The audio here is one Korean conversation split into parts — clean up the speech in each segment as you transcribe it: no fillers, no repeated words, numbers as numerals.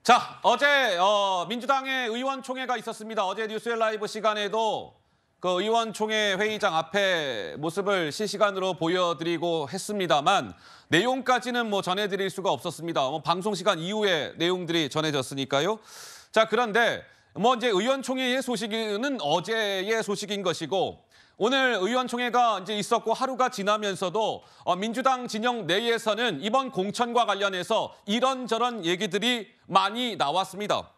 자, 어제 민주당의 의원총회가 있었습니다. 어제 뉴스엘 라이브 시간에도 그 의원총회 회의장 앞에 모습을 실시간으로 보여드리고 했습니다만 내용까지는 뭐 전해드릴 수가 없었습니다. 방송 시간 이후에 내용들이 전해졌으니까요. 자, 그런데 이제 의원총회의 소식은 어제의 소식인 것이고 오늘 의원총회가 이제 있었고 하루가 지나면서도 민주당 진영 내에서는 이번 공천과 관련해서 이런저런 얘기들이 많이 나왔습니다.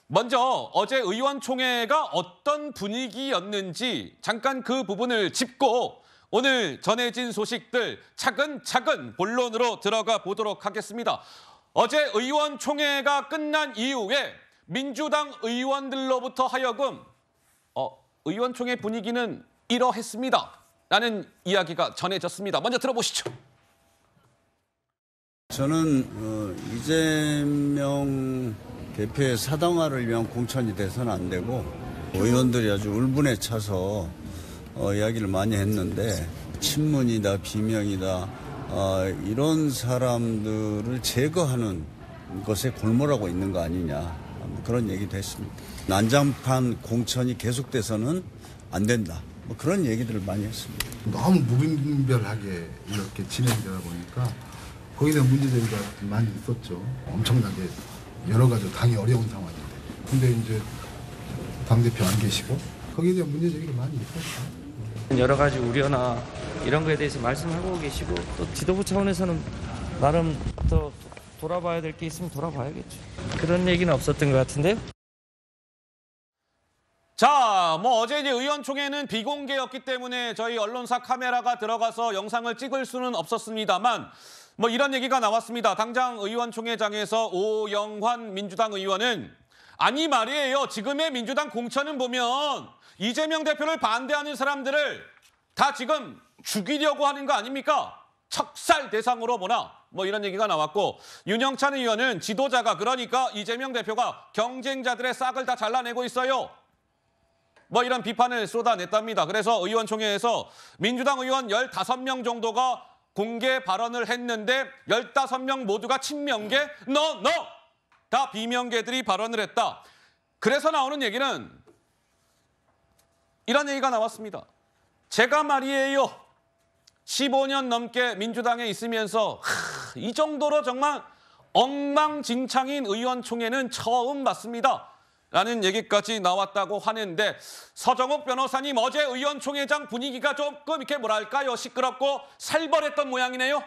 먼저 어제 의원총회가 어떤 분위기였는지 잠깐 그 부분을 짚고 오늘 전해진 소식들 차근차근 본론으로 들어가 보도록 하겠습니다. 어제 의원총회가 끝난 이후에 민주당 의원들로부터 하여금 의원총회 분위기는 이러했습니다. 라는 이야기가 전해졌습니다. 먼저 들어보시죠. 저는 이재명 대표의 사당화를 위한 공천이 돼서는 안 되고 의원들이 아주 울분에 차서 이야기를 많이 했는데 친문이다 비명이다 이런 사람들을 제거하는 것에 골몰하고 있는 거 아니냐 그런 얘기도 했습니다. 난장판 공천이 계속돼서는 안 된다. 그런 얘기들을 많이 했습니다. 너무 무분별하게 이렇게 진행되다 보니까 거기에 대한 문제제기가 많이 있었죠. 엄청나게 여러 가지 당이 어려운 상황인데. 근데 이제 당대표 안 계시고 거기에 대한 문제제기가 많이 있었죠. 여러 가지 우려나 이런 거에 대해서 말씀하고 계시고 또 지도부 차원에서는 나름 더 돌아봐야 될 게 있으면 돌아봐야겠죠. 그런 얘기는 없었던 것 같은데요. 자, 어제 이제 의원총회는 비공개였기 때문에 저희 언론사 카메라가 들어가서 영상을 찍을 수는 없었습니다만 이런 얘기가 나왔습니다. 당장 의원총회장에서 오영환 민주당 의원은 아니 말이에요. 지금의 민주당 공천은 보면 이재명 대표를 반대하는 사람들을 다 지금 죽이려고 하는 거 아닙니까? 척살 대상으로 보나? 이런 얘기가 나왔고 윤영찬 의원은 지도자가 그러니까 이재명 대표가 경쟁자들의 싹을 다 잘라내고 있어요. 이런 비판을 쏟아냈답니다. 그래서 의원총회에서 민주당 의원 15명 정도가 공개 발언을 했는데 15명 모두가 친명계? No! 다 비명계들이 발언을 했다. 그래서 나오는 얘기는 이런 얘기가 나왔습니다. 제가 말이에요. 15년 넘게 민주당에 있으면서 이 정도로 정말 엉망진창인 의원총회는 처음 봤습니다. 라는 얘기까지 나왔다고 하는데 서정욱 변호사님 어제 의원총회장 분위기가 조금 이렇게 뭐랄까요 시끄럽고 살벌했던 모양이네요.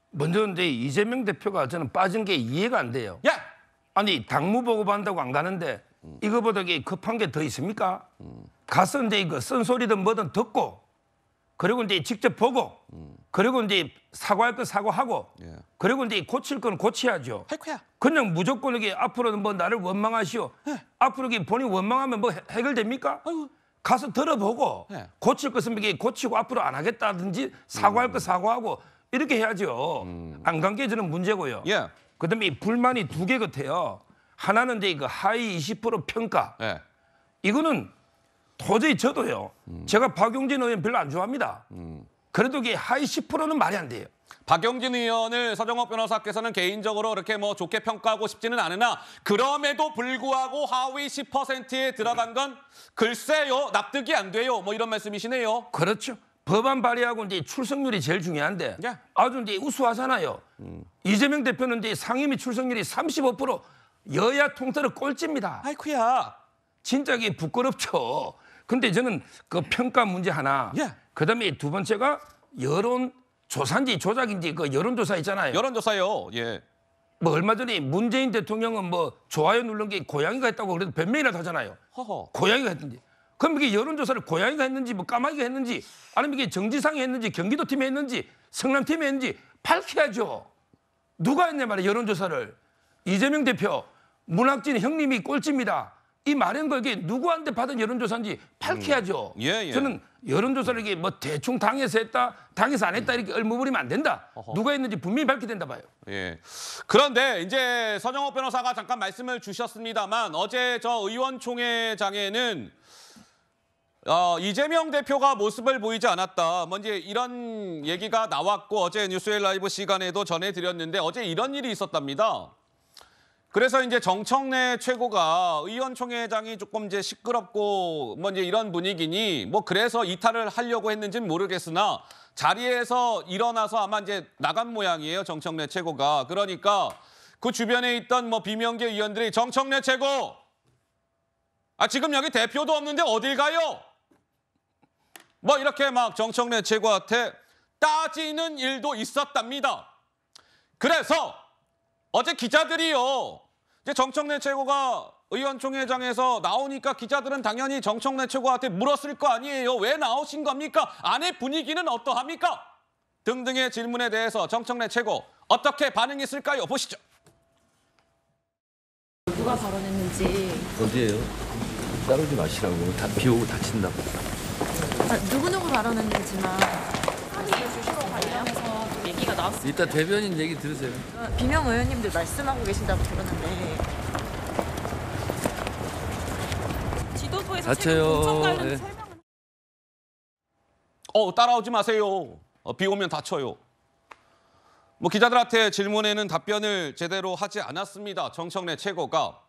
먼저 근데 이재명 대표가 저는 빠진 게 이해가 안 돼요. 예. 아니 당무 보고받는다고 안 가는데 이거보다 급한 게 더 있습니까? 가서 이제 이거 쓴소리든 뭐든 듣고 그리고 이제 직접 보고 그리고 이제 사과할 거 사과하고 그리고 이제 고칠 건 고쳐야죠. 할거야. 그냥 무조건 이게 앞으로는 나를 원망하시오. 앞으로 이게 본인 원망하면 해결됩니까? 아이고. 가서 들어보고 고칠 것은 이게 고치고 앞으로 안 하겠다든지 사과할 거 사과하고 이렇게 해야죠. 안 간 게 저는 문제고요. 예. 그다음에 이 불만이 두 개 같아요. 하나는 이제 하위 20% 평가. 이거는 도저히 저도요. 제가 박용진 의원 별로 안 좋아합니다. 그래도 이게 하위 10%는 말이 안 돼요. 박용진 의원을 서정욱 변호사께서는 개인적으로 그렇게 좋게 평가하고 싶지는 않으나 그럼에도 불구하고 하위 10%에 들어간 건 글쎄요 납득이 안 돼요. 이런 말씀이시네요. 그렇죠. 법안 발의하고 이제 출석률이 제일 중요한데 아주 이제 우수하잖아요. 이재명 대표는 이제 상임위 출석률이 35% 여야 통틀어 꼴찌입니다. 아이쿠야. 진짜 이게 부끄럽죠. 근데 저는 그 평가 문제 하나. 그다음에 두 번째가 여론 조사인지 조작인지 그 여론조사 있잖아요. 여론조사요. 예. 얼마 전에 문재인 대통령은 좋아요 누른 게 고양이가 했다고 그래도 변명이라도 하잖아요. 허허. 고양이가 했는지. 그럼 이게 여론조사를 고양이가 했는지 까마귀가 했는지 아니면 이게 정지상이 했는지 경기도팀이 했는지 성남팀이 했는지 밝혀야죠. 누가 했냐 말이에요 여론조사를. 이재명 대표 문학진 형님이 꼴찌입니다. 이 말한 거 이게 누구한테 받은 여론조사인지 밝혀야죠. 저는 여론조사를 이게 대충 당에서 했다, 당에서 안 했다 이렇게 얼무부리면 안 된다. 누가 했는지 분명히 밝혀야 된다 봐요. 예. 그런데 이제 서정욱 변호사가 잠깐 말씀을 주셨습니다만 어제 저 의원총회장에는 이재명 대표가 모습을 보이지 않았다. 이제 이런 얘기가 나왔고 어제 뉴스엘 라이브 시간에도 전해드렸는데 어제 이런 일이 있었답니다. 그래서 이제 정청래 최고가 의원총회장이 조금 이제 시끄럽고 뭐 이제 이런 분위기니 뭐 그래서 이탈을 하려고 했는지는 모르겠으나 자리에서 일어나서 아마 이제 나간 모양이에요. 정청래 최고가. 그러니까 그 주변에 있던 뭐 비명계 의원들이 정청래 최고! 지금 여기 대표도 없는데 어딜 가요? 뭐 이렇게 막 정청래 최고한테 따지는 일도 있었답니다. 그래서 어제 기자들이요. 이제 정청래 최고가 의원총회장에서 나오니까 기자들은 당연히 정청래 최고한테 물었을 거 아니에요. 왜 나오신 겁니까? 안의 분위기는 어떠합니까? 등등의 질문에 대해서 정청래 최고 어떻게 반응했을까요? 보시죠. 누가 발언했는지. 어디에요? 따르지 마시라고. 비 오고 다친다고. 누구누구 발언했는지만 주시로 관련해서 좀 얘기가 나왔습니다. 이따 대변인 얘기 들으세요. 비명 의원님들 말씀하고 계신다고 들었는데 지도부에서 최근 공천 관련 네. 설명을 따라오지 마세요. 비 오면 다쳐요. 뭐 기자들한테 질문에는 답변을 제대로 하지 않았습니다. 정청래 최고가.